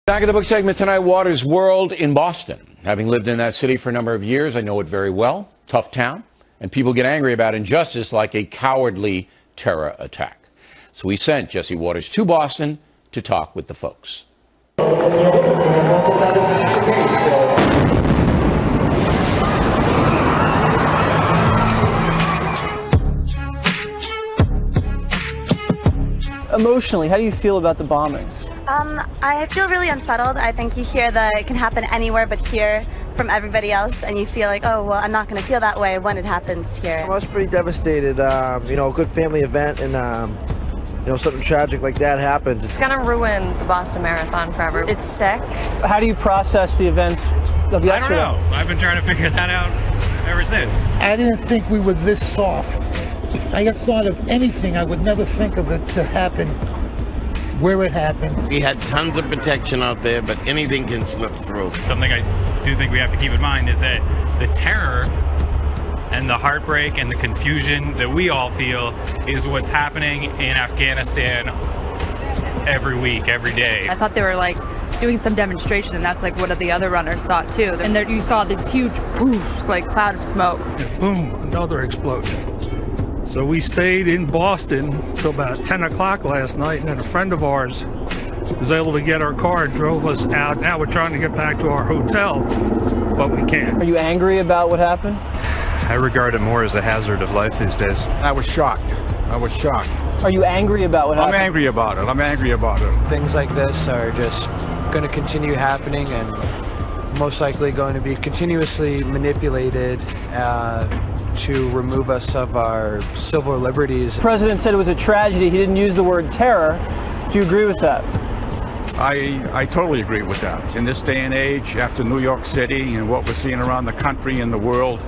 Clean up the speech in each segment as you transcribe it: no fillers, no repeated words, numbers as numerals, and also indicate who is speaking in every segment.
Speaker 1: Back at the book segment tonight, Waters' World in Boston. Having lived in that city for a number of years, I know it very well. Tough town, and people get angry about injustice like a cowardly terror attack. So we sent Jesse Waters to Boston to talk with the folks.
Speaker 2: Emotionally, how do you feel about the bombings?
Speaker 3: I feel really unsettled. I think you hear that it can happen anywhere but here from everybody else, and you feel like, oh, well, I'm not going to feel that way when it happens here.
Speaker 4: I was pretty devastated. You know, a good family event, and you know, something tragic like that happens.
Speaker 5: It's going to ruin the Boston Marathon forever. It's sick.
Speaker 2: How do you process the events of yesterday?
Speaker 6: I don't know. I've been trying to figure that out ever since.
Speaker 7: I didn't think we were this soft. If I had thought of anything, I would never think of it to happen where it happened.
Speaker 8: We had tons of protection out there, but anything can slip through.
Speaker 6: Something I do think we have to keep in mind is that the terror and the heartbreak and the confusion that we all feel is what's happening in Afghanistan every week, every day.
Speaker 5: I thought they were like doing some demonstration, and that's like what the other runners thought too. And there you saw this huge poof, like cloud of smoke.
Speaker 9: Boom, another explosion. So we stayed in Boston till about 10 o'clock last night, and then a friend of ours was able to get our car and drove us out. Now we're trying to get back to our hotel, but we can't.
Speaker 2: Are you angry about what happened?
Speaker 10: I regard it more as a hazard of life these days.
Speaker 11: I was shocked. I was shocked.
Speaker 2: Are you angry about what happened?
Speaker 11: I'm angry about it. I'm angry about it.
Speaker 4: Things like this are just going to continue happening, and most likely going to be continuously manipulated to remove us of our civil liberties.
Speaker 2: The president said it was a tragedy. He didn't use the word terror. Do you agree with that?
Speaker 11: I totally agree with that. In this day and age, after New York City and what we're seeing around the country and the world,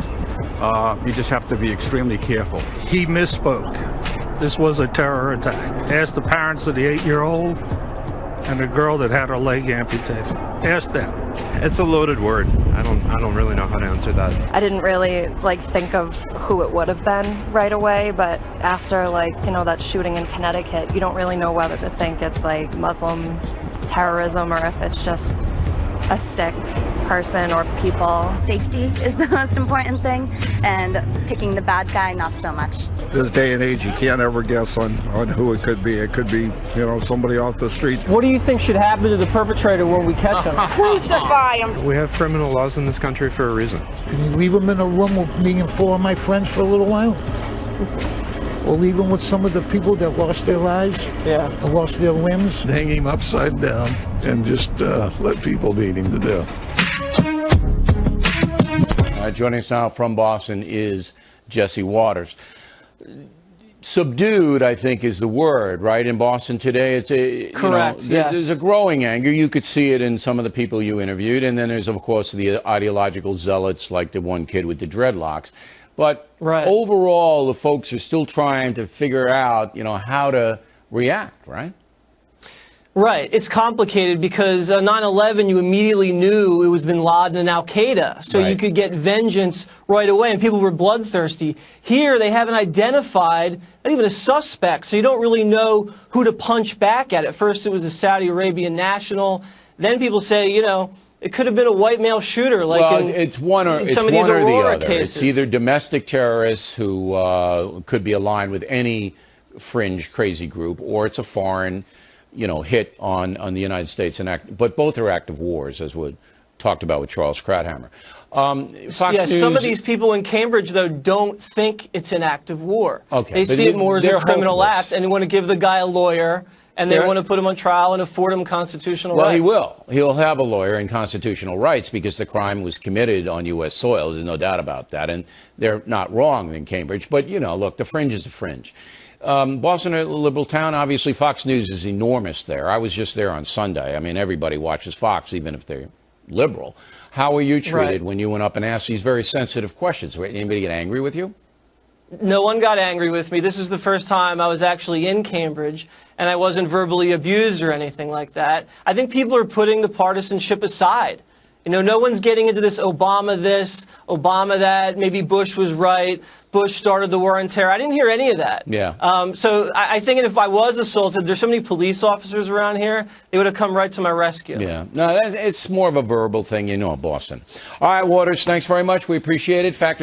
Speaker 11: you just have to be extremely careful.
Speaker 9: He misspoke. This was a terror attack. Ask the parents of the 8-year-old and the girl that had her leg amputated. Ask them.
Speaker 10: It's a loaded word. I don't really know how to answer that.
Speaker 5: I didn't really think of who it would have been right away, but after that shooting in Connecticut, you don't really know whether to think it's like Muslim terrorism or if it's just a sick person or people.
Speaker 3: Safety is the most important thing, and picking the bad guy, not so much.
Speaker 11: This day and age, you can't ever guess on who it could be. It could be, you know, somebody off the street.
Speaker 2: What do you think should happen to the perpetrator when we catch him?
Speaker 3: Crucify him!
Speaker 10: We have criminal laws in this country for a reason.
Speaker 7: Can you leave him in a room with me and 4 of my friends for a little while? Or leave him with some of the people that lost their lives, and lost their limbs?
Speaker 11: Hang him upside down and just let people beat him to death.
Speaker 1: Joining us now from Boston is Jesse Waters. Subdued, I think, is the word, right? In Boston today, it's
Speaker 2: correct. Yes.
Speaker 1: There's a growing anger. You could see it in some of the people you interviewed, and then there's, of course, the ideological zealots like the one kid with the dreadlocks. But overall, the folks are still trying to figure out, how to react, right?
Speaker 2: Right. It's complicated because 9/11, you immediately knew it was bin Laden and al-Qaeda. So you could get vengeance right away, and people were bloodthirsty. Here, they haven't identified not even a suspect, so you don't really know who to punch back at. At first, it was a Saudi Arabian national. Then people say, it could have been a white male shooter,
Speaker 1: it's one or the other.
Speaker 2: Cases.
Speaker 1: It's either domestic terrorists who could be aligned with any fringe crazy group, or it's a foreign, hit on the United States. But both are active wars, as we talked about with Charles Krauthammer. Fox News,
Speaker 2: some of these people in Cambridge, though, don't think it's an active war.
Speaker 1: Okay,
Speaker 2: they see it more as a criminal act, and they want to give the guy a lawyer. And they want to put him on trial and afford him constitutional rights.
Speaker 1: Well, he will. He'll have a lawyer and constitutional rights because the crime was committed on U.S. soil. There's no doubt about that. And they're not wrong in Cambridge. But, look, the fringe is the fringe. Boston, a liberal town. Obviously, Fox News is enormous there. I was just there on Sunday. I mean, everybody watches Fox, even if they're liberal. How were you treated when you went up and asked these very sensitive questions? Did anybody get angry with you?
Speaker 2: No one got angry with me. This is the first time I was actually in Cambridge, and I wasn't verbally abused or anything like that. I think people are putting the partisanship aside. You know, no one's getting into this Obama this, Obama that, maybe Bush was right, Bush started the war on terror. I didn't hear any of that.
Speaker 1: Yeah.
Speaker 2: So I think if I was assaulted, there's so many police officers around here, they would have come right to my rescue.
Speaker 1: Yeah. No, it's more of a verbal thing, you know, Boston. All right, Waters, thanks very much. We appreciate it. Factor